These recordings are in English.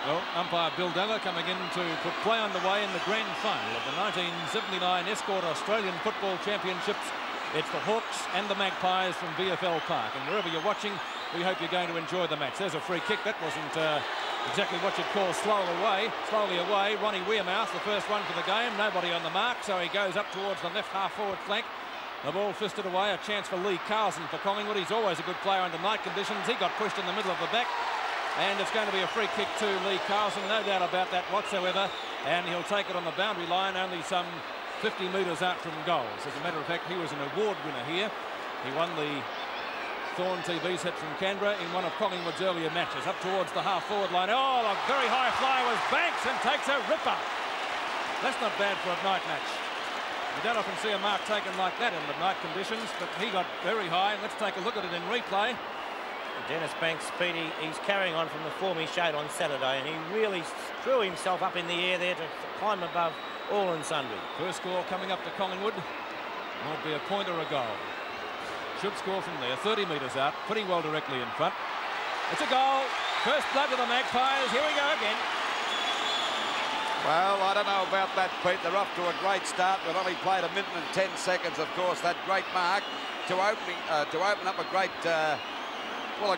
Well, umpire Bill Della coming in to put play underway in the grand final of the 1979 Escort Australian Football Championships. It's the Hawks and the Magpies from VFL Park. And wherever you're watching, we hope you're going to enjoy the match. There's a free kick. That wasn't exactly what you'd call slowly away. Ronnie Wearmouth, the first one for the game. Nobody on the mark, so he goes up towards the left half-forward flank. The ball fisted away. A chance for Lee Carlson for Collingwood. He's always a good player under night conditions. He got pushed in the middle of the back. And it's going to be a free kick to Lee Carlson, no doubt about that whatsoever. And he'll take it on the boundary line, only some 50 metres out from goals. As a matter of fact, he was an award winner here. He won the Thorn TV set from Canberra in one of Collingwood's earlier matches. Up towards the half-forward line. Oh, a very high fly was Banks and takes a ripper. That's not bad for a night match. You don't often see a mark taken like that in the night conditions, but he got very high. Let's take a look at it in replay. Dennis Banks, Speedy, he's carrying on from the form he showed on Saturday, and he really threw himself up in the air there to climb above all and sundry. First score coming up to Collingwood. Might be a point or a goal. Should score from there, 30 metres out, pretty well directly in front. It's a goal. First blood to the Magpies. Here we go again. Well, I don't know about that, Pete. They're off to a great start. We've only played a minute and 10 seconds, of course. That great mark to open up a great... a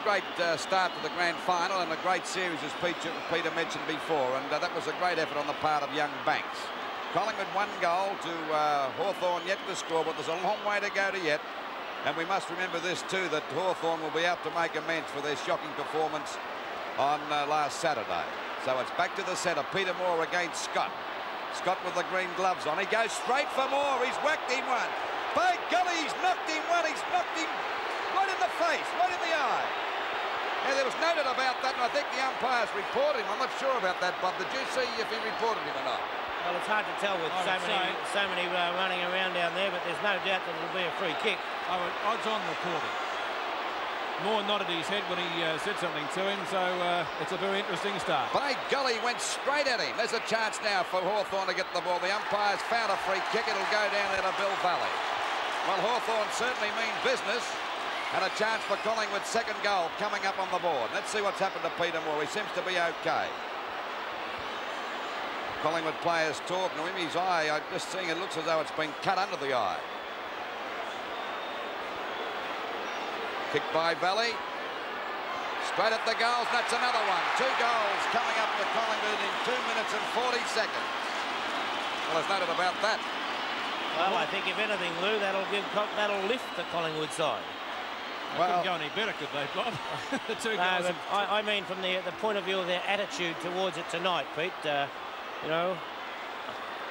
great start to the grand final and a great series, as Peter mentioned before, and that was a great effort on the part of young Banks. Collingwood 1 goal to Hawthorn yet to score, but there's a long way to go to yet. And we must remember this too, that Hawthorn will be out to make amends for their shocking performance on last Saturday. So it's back to the centre. Peter Moore against Scott. Scott with the green gloves on. He goes straight for Moore. He's whacked him one. By golly, he's knocked him one. He's knocked him right in the face, right in the eye. And there was no doubt about that, and I think the umpires reported him. I'm not sure about that, Bob. Did you see if he reported him or not? Well, it's hard to tell with so many running around down there, but there's no doubt that it'll be a free kick. Odds on reporting. Moore nodded his head when he said something to him, so it's a very interesting start. By golly, went straight at him. There's a chance now for Hawthorn to get the ball. The umpires found a free kick. It'll go down there to Bill Valley. Well, Hawthorn certainly mean business. And a chance for Collingwood's second goal coming up on the board. Let's see what's happened to Peter Moore. He seems to be okay. Collingwood players talking to him. His eye, I'm just seeing it looks as though it's been cut under the eye. Kicked by Valley. Straight at the goals. That's another one. 2 goals coming up for Collingwood in 2 minutes and 40 seconds. Well, there's no doubt about that. Well, I think if anything, Lou, that'll lift the Collingwood side. Well, couldn't go any better, could they, Bob? The 2 goals. I mean, from the point of view of their attitude towards it tonight, Pete. You know,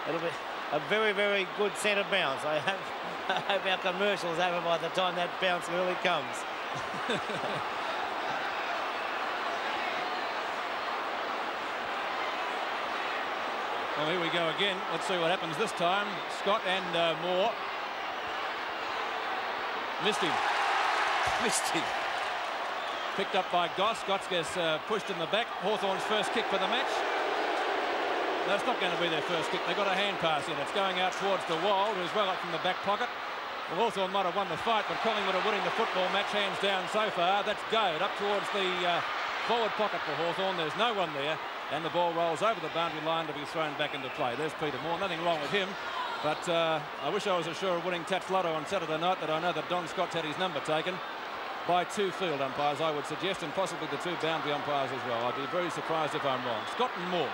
it'll be a very, very good centre bounce. I hope our commercial's over by the time that bounce really comes. Well, here we go again. Let's see what happens this time. Scott and Moore. Missed him. Picked up by Goss. Goss gets pushed in the back. Hawthorn's first kick for the match. That's not going to be their first kick. They got a hand pass in. It's going out towards the wall, who's well up from the back pocket. Well, Hawthorn might have won the fight, but Collingwood are winning the football match hands down so far. That's Goad up towards the forward pocket for Hawthorn. There's no one there, and the ball rolls over the boundary line to be thrown back into play. There's Peter Moore. Nothing wrong with him. But I wish I was as sure of winning Tats Lotto on Saturday night that I know that Don Scott's had his number taken by 2 field umpires, I would suggest, and possibly the 2 boundary umpires as well. I'd be very surprised if I'm wrong. Scott and Moore.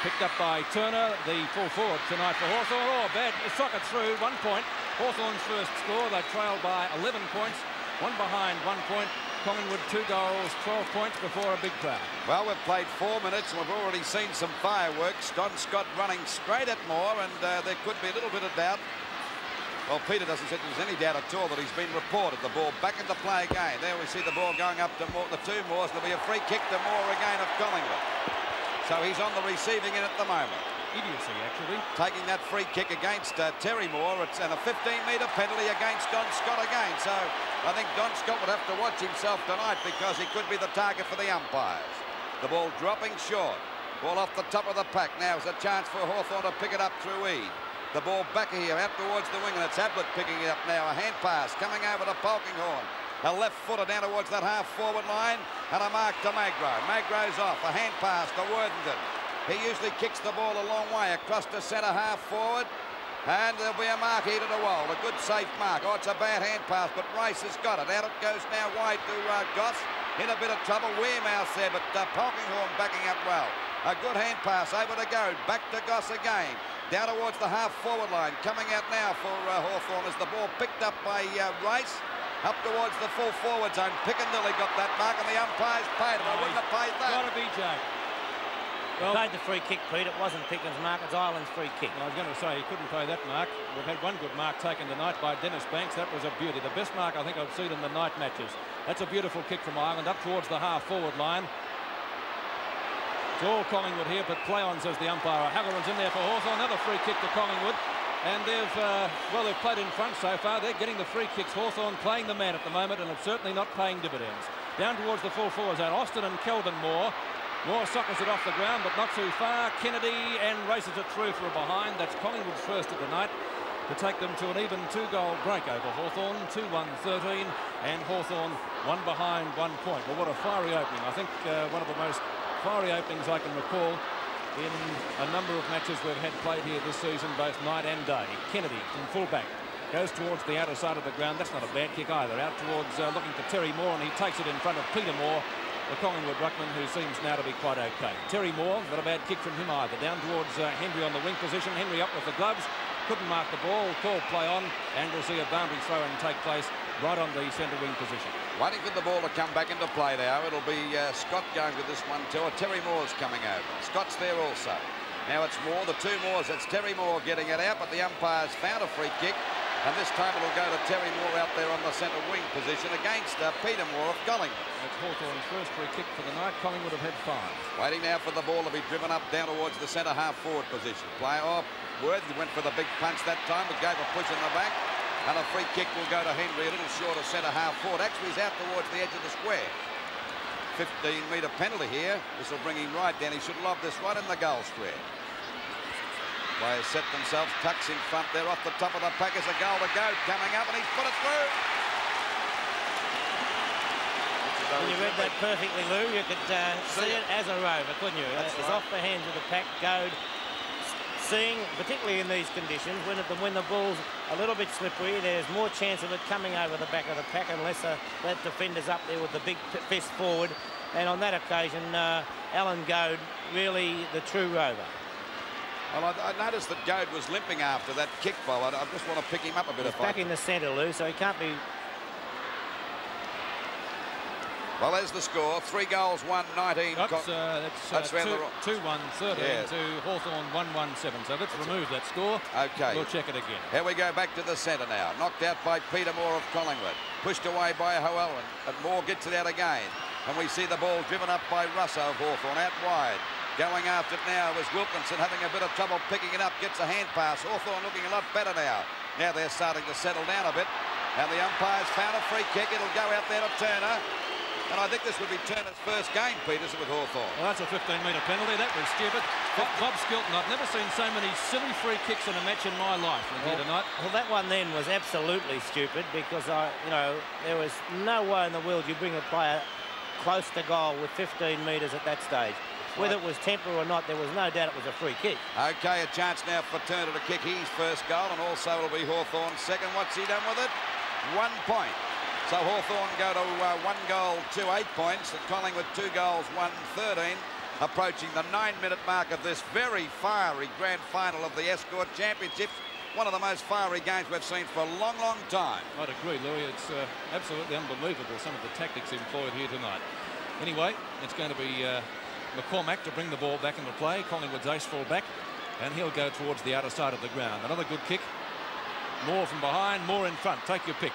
Picked up by Turner, the full forward tonight for Hawthorn. Oh, bad socket through, 1 point. Hawthorn's first score. They trailed by 11 points. 1 behind, 1 point. Collingwood 2 goals, 12 points before a big crowd. Well, we've played 4 minutes and we've already seen some fireworks. Don Scott running straight at Moore, and there could be a little bit of doubt. Well, Peter doesn't think there's any doubt at all that he's been reported. The ball back into play again. There we see the ball going up to Moore, the 2 Moores. There'll be a free kick to Moore again of Collingwood. So he's on the receiving end at the moment. Idiocy, actually. Taking that free kick against Terry Moore. And a 15-metre penalty against Don Scott again. So I think Don Scott would have to watch himself tonight because he could be the target for the umpires. The ball dropping short. Ball off the top of the pack. Now is a chance for Hawthorn to pick it up through Eade. The ball back here, out towards the wing, and it's Ablett picking it up now. A hand pass coming over to Polkinghorne. A left footer down towards that half-forward line. And a mark to Magro. Magro's off. A hand pass to Worthington. He usually kicks the ball a long way across to centre half-forward. And there'll be a mark here to the wall. A good safe mark. Oh, it's a bad hand pass, but Rice has got it. Out it goes now wide to Goss. In a bit of trouble. Wearmouth there, but Polkinghorne backing up well. A good hand pass over to Goad. Back to Goss again. Down towards the half-forward line. Coming out now for Hawthorn as the ball picked up by Rice. Up towards the full forward zone. Piccadilly got that mark and the umpires paid it. I wouldn't have paid that. Got to be Jake. Well, paid the free kick, Pete. It wasn't Pickens' mark, it's Ireland's free kick. I was going to say he couldn't pay that mark. We've had one good mark taken tonight by Dennis Banks. That was a beauty. The best mark I think I've seen in the night matches. That's a beautiful kick from Ireland up towards the half-forward line. It's all Collingwood here, but play on, says the umpire. Halloran's in there for Hawthorn. Another free kick to Collingwood. And they've played in front so far. They're getting the free kicks. Hawthorn playing the man at the moment, and it's certainly not paying dividends. Down towards the full forward zone. Austin and Kelvin Moore. Moore sockers it off the ground, but not too far. Kennedy and races it through for a behind. That's Collingwood's first of the night to take them to an even 2-goal break over Hawthorn. 2-1-13, and Hawthorn one behind 1 point. Well, what a fiery opening. I think one of the most fiery openings I can recall in a number of matches we've had played here this season, both night and day. Kennedy from fullback goes towards the outer side of the ground. That's not a bad kick either. Out towards looking for Terry Moore, and he takes it in front of Peter Moore, the Collingwood ruckman, who seems now to be quite okay. Terry Moore, not a bad kick from him either. Down towards Henry on the wing position. Henry up with the gloves. Couldn't mark the ball. Call play on, and we'll see a boundary throw-in take place right on the centre wing position. Waiting for the ball to come back into play now. It'll be Scott going with this one too. Terry Moore's coming over. Scott's there also. Now it's Moore, the two Moores. It's Terry Moore getting it out, but the umpire's found a free kick. And this time it'll go to Terry Moore out there on the centre wing position against Peter Moore of Collingwood. That's Hawthorn's first free kick for the night. Collingwood have had 5. Waiting now for the ball to be driven up down towards the centre half-forward position. Play off. Worthy went for the big punch that time, but gave a push in the back. And a free kick will go to Henry, a little short of centre half-forward. Actually, he's out towards the edge of the square. 15-metre penalty here. This will bring him right down. He should lob this right in the goal square. Players set themselves, tucks in front there off the top of the pack as a goal to go. Coming up, and he's put it through. When you read that perfectly, Lou, you could see it as a rover, couldn't you? It's right. off the hands of the pack. Goad, seeing, particularly in these conditions, when the ball's a little bit slippery, there's more chance of it coming over the back of the pack unless that defender's up there with the big fist forward. And on that occasion, Alan Goad, really the true rover. Well, I noticed that Goad was limping after that kick, Bob. I just want to pick him up a bit. He's back in the centre, Lou, so he can't be... Well, there's the score. 3 goals, 1-19. That's 2-1-13 yes. To Hawthorn 1-1-7. So let's remove that score. Okay. We'll check it again. Here we go back to the centre now. Knocked out by Peter Moore of Collingwood. Pushed away by Hoelwyn. And Moore gets it out again. And we see the ball driven up by Russo of Hawthorn out wide. Going after it now was Wilkinson, having a bit of trouble picking it up. Gets a hand pass. Hawthorn looking a lot better now. Now they're starting to settle down a bit. And the umpire's found a free kick. It'll go out there to Turner. And I think this would be Turner's first game, Peters, with Hawthorn. Well, that's a 15-metre penalty. That was stupid. Bob Skilton, I've never seen so many silly free kicks in a match in my life here tonight. Well, that one then was absolutely stupid because, there was no way in the world you bring a player close to goal with 15 metres at that stage. Whether it was temporary or not, there was no doubt it was a free kick. OK, a chance now for Turner to kick his first goal, and also it'll be Hawthorn's second. What's he done with it? 1 point. So Hawthorn go to 1 goal, 8 points, and Collingwood 2 goals, 13, approaching the 9-minute mark of this very fiery grand final of the Escort Championships. One of the most fiery games we've seen for a long, long time. I'd agree, Louis. It's absolutely unbelievable, some of the tactics employed here tonight. Anyway, it's going to be McCormack to bring the ball back into play. Collingwood's ace full back, and he'll go towards the outer side of the ground. Another good kick. Moore from behind, Moore in front. Take your pick.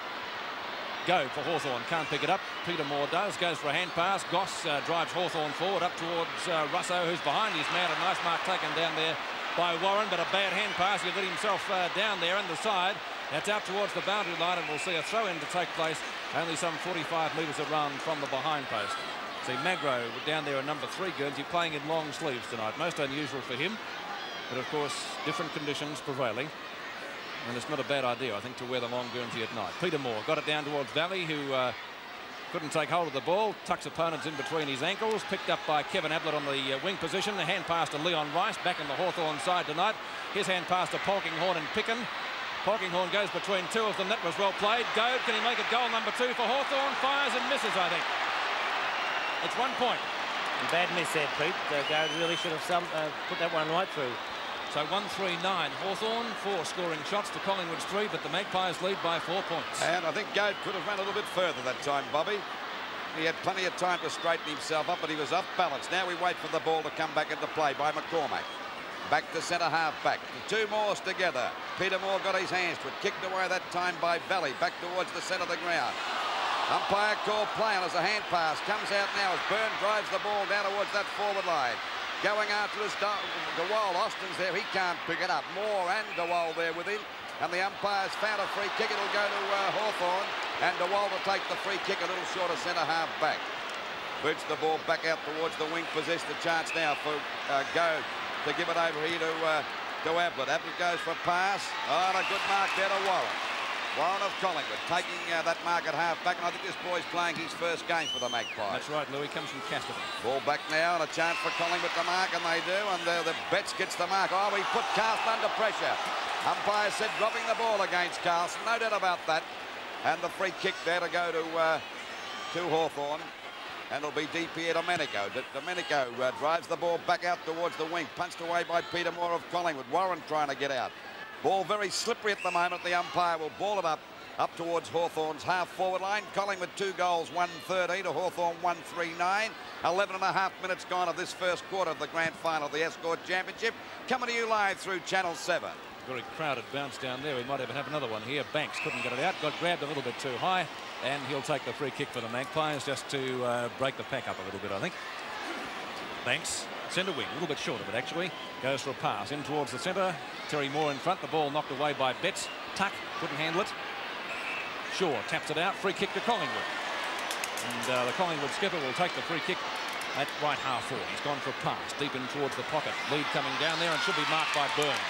Go for Hawthorn. Can't pick it up. Peter Moore does. Goes for a hand pass. Goss drives Hawthorn forward up towards Russo, who's behind his man. A nice mark taken down there by Warren, but a bad hand pass. He let himself down there on the side. That's out towards the boundary line, and we'll see a throw-in to take place only some 45 metres around from the behind post. See Magro down there in number 3, Guernsey, playing in long sleeves tonight. Most unusual for him, but of course different conditions prevailing. And it's not a bad idea, I think, to wear the long Guernsey at night. Peter Moore got it down towards Valley, who Couldn't take hold of the ball. Tucks opponents in between his ankles. Picked up by Kevin Ablett on the wing position. The hand pass to Leon Rice, back in the Hawthorn side tonight. His hand pass to Polkinghorne and Picken. Polkinghorne goes between two of them. That was well played. Goad, can he make it goal number 2 for Hawthorn? Fires and misses, I think. It's 1 point. Bad miss there, Pete. Goad really should have put that one right through. So 1-3-9 Hawthorn, 4 scoring shots to Collingwood's 3, but the Magpies lead by 4 points. And I think Goad could have run a little bit further that time, Bobby. He had plenty of time to straighten himself up, but he was off balance. Now we wait for the ball to come back into play by McCormack. Back to centre half back. The 2 Moores together. Peter Moore got his hands to it. Kicked away that time by Valley. Back towards the centre of the ground. Umpire called play on as a hand pass. Comes out now as Byrne drives the ball down towards that forward line. Going after his DeWall. Austin's there. He can't pick it up. Moore and DeWall there with him. And the umpire's found a free kick. It'll go to Hawthorn. And DeWall will take the free kick a little short of centre half back. Boots the ball back out towards the wing position. The chance now for Goad to give it over here to Ablett. Ablett goes for a pass. Oh, and a good mark there to Warren. Warren of Collingwood taking that mark at half back, and I think this boy's playing his first game for the Magpies. That's right, Louis. Comes from Casterton. Ball back now, and a chance for Collingwood to mark, and they do, and the Betts gets the mark. Oh, he put Carlson under pressure. Umpire said dropping the ball against Carlson, no doubt about that. And the free kick there to go to Hawthorn. And it'll be DP Domenico. Domenico drives the ball back out towards the wing. Punched away by Peter Moore of Collingwood. Warren trying to get out. Ball very slippery at the moment. The umpire will ball it up towards Hawthorn's half-forward line. Collingwood 2 goals, 1-13 to Hawthorn 1-3-9. 11.5 minutes gone of this first quarter of the grand final of the Escort Championship. Coming to you live through Channel 7. Very crowded bounce down there. We might even have another one here. Banks couldn't get it out. Got grabbed a little bit too high. And he'll take the free kick for the Magpies just to break the pack up a little bit, I think. Banks, centre wing, a little bit short of it actually. Goes for a pass in towards the centre. Terry Moore in front. The ball knocked away by Betts. Tuck couldn't handle it. Shaw taps it out. Free kick to Collingwood. And the Collingwood skipper will take the free kick at right half forward. He's gone for a pass deep in towards the pocket. Lead coming down there and should be marked by Byrne.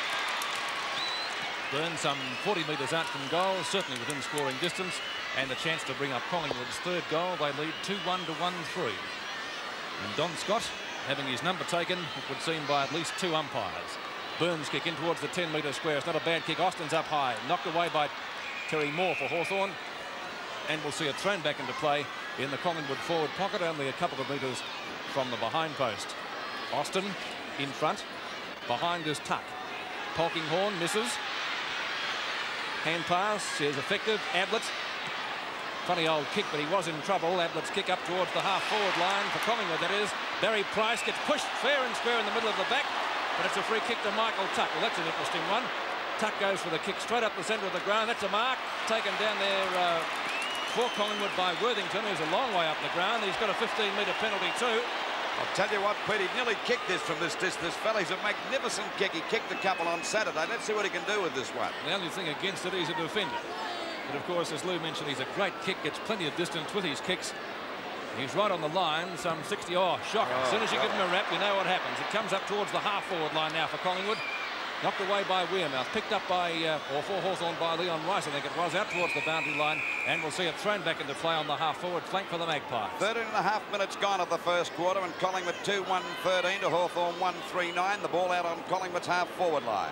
Byrne some 40 metres out from goal, certainly within scoring distance, and the chance to bring up Collingwood's 3rd goal. They lead 2-1 to 1-3. And Don Scott having his number taken, it would seem, by at least 2 umpires. Byrne's kick in towards the 10-metre square. It's not a bad kick. Austin's up high. Knocked away by Terry Moore for Hawthorn. And we'll see it thrown back into play in the Collingwood forward pocket, only a couple of metres from the behind post. Austin in front. Behind is Tuck. Polkinghorne misses. Hand pass is effective. Ablett. Funny old kick, but he was in trouble. Ablett's kick up towards the half-forward line for Collingwood, that is. Barry Price gets pushed fair and square in the middle of the back, but it's a free kick to Michael Tuck. Well, that's an interesting one. Tuck goes for the kick straight up the centre of the ground. That's a mark taken down there for Collingwood by Worthington, who's a long way up the ground. He's got a 15-metre penalty too. I'll tell you what, Pete, he nearly kicked this from this distance. Fella's a magnificent kick. He kicked a couple on Saturday. Let's see what he can do with this one. The only thing against it, he's a defender. But of course, as Lou mentioned, he's a great kick, gets plenty of distance with his kicks. He's right on the line, some 60. Oh, shocking. As soon as you give him a rap, you know what happens. It comes up towards the half-forward line now for Collingwood. Knocked away by Wearmouth, picked up by, or for Hawthorn by Leon Rice, I think it was, out towards the boundary line, and we'll see it thrown back into play on the half-forward flank for the Magpies. 13.5 minutes gone of the first quarter, and Collingwood 2-1-13 to Hawthorn 1-3-9. The ball out on Collingwood's half-forward line.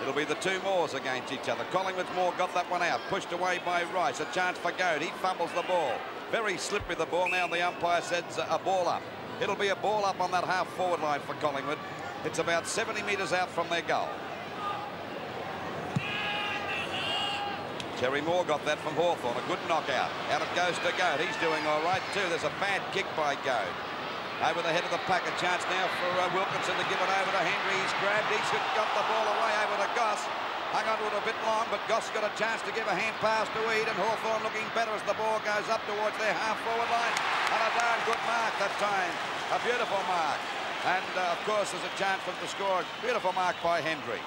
It'll be the 2 Moores against each other. Collingwood's Moore got that one out, pushed away by Rice. A chance for Goad. He fumbles the ball. Very slippery the ball now. The umpire says a ball up. It'll be a ball up on that half-forward line for Collingwood. It's about 70 metres out from their goal. Terry Moore got that from Hawthorn. A good knockout. Out it goes to Goad. He's doing all right too. There's a bad kick by Goad. Over the head of the pack. A chance now for Wilkinson to give it over to Henry. He's grabbed. He's got the ball away over to Goss. Hung on to it a bit long, but Goss got a chance to give a hand pass to Eade, and Hawthorn looking better as the ball goes up towards their half-forward line. And a darn good mark that time. A beautiful mark. And, of course, there's a chance for him to score. Beautiful mark by Hendry.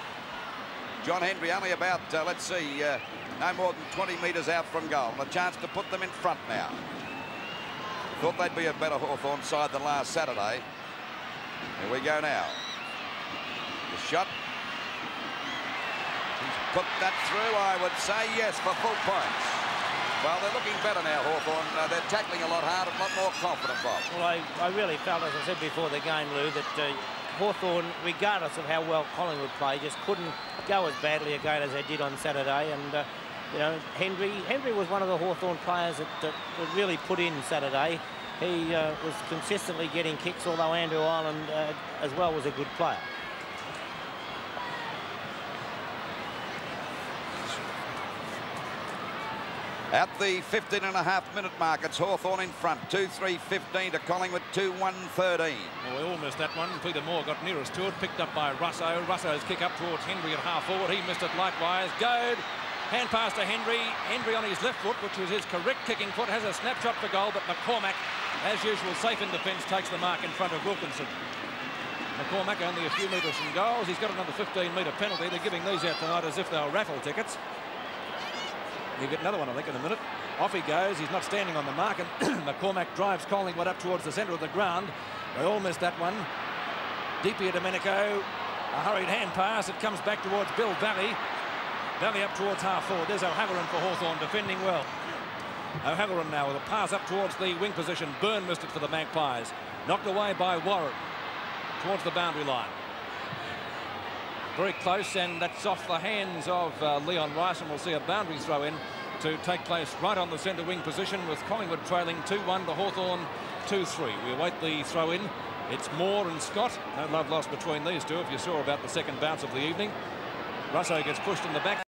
John Hendry only about, let's see, no more than 20 metres out from goal. And a chance to put them in front now. Thought they'd be a better Hawthorn side than last Saturday. Here we go now. The shot. He's put that through, I would say, yes, for full points. Well, they're looking better now, Hawthorn. They're tackling a lot harder, a lot more confident, Bob. Well, I really felt, as I said before the game, Lou, that Hawthorn, regardless of how well Collingwood played, just couldn't go as badly again as they did on Saturday. And, you know, Henry was one of the Hawthorn players that really put in Saturday. He was consistently getting kicks, although Andrew Ireland as well was a good player. At the 15.5-minute mark, it's Hawthorn in front. 2-3-15 to Collingwood, 2-1-13. Well, we all missed that one. Peter Moore got nearest to it, picked up by Russo. Russo's kick up towards Henry at half-forward. He missed it likewise. Goad, hand pass to Henry. Henry on his left foot, which was his correct kicking foot, has a snapshot for goal, but McCormack, as usual, safe in defence, takes the mark in front of Wilkinson. McCormack only a few metres from goals. He's got another 15-metre penalty. They're giving these out tonight as if they were raffle tickets. He'll get another one, I think, in a minute. Off he goes. He's not standing on the mark, and McCormack drives Collingwood up towards the centre of the ground. They all missed that one. Deepia Domenico, a hurried hand pass. It comes back towards Bill Valley. Valley up towards half-forward. There's O'Halloran for Hawthorn, defending well. O'Halloran now with a pass up towards the wing position. Byrne missed it for the Magpies. Knocked away by Warren towards the boundary line. Very close, and that's off the hands of Leon Rice, and we'll see a boundary throw in to take place right on the centre wing position, with Collingwood trailing 2-1 to Hawthorn 2-3. We await the throw in. It's Moore and Scott. No love lost between these two, if you saw about the second bounce of the evening. Russo gets pushed in the back.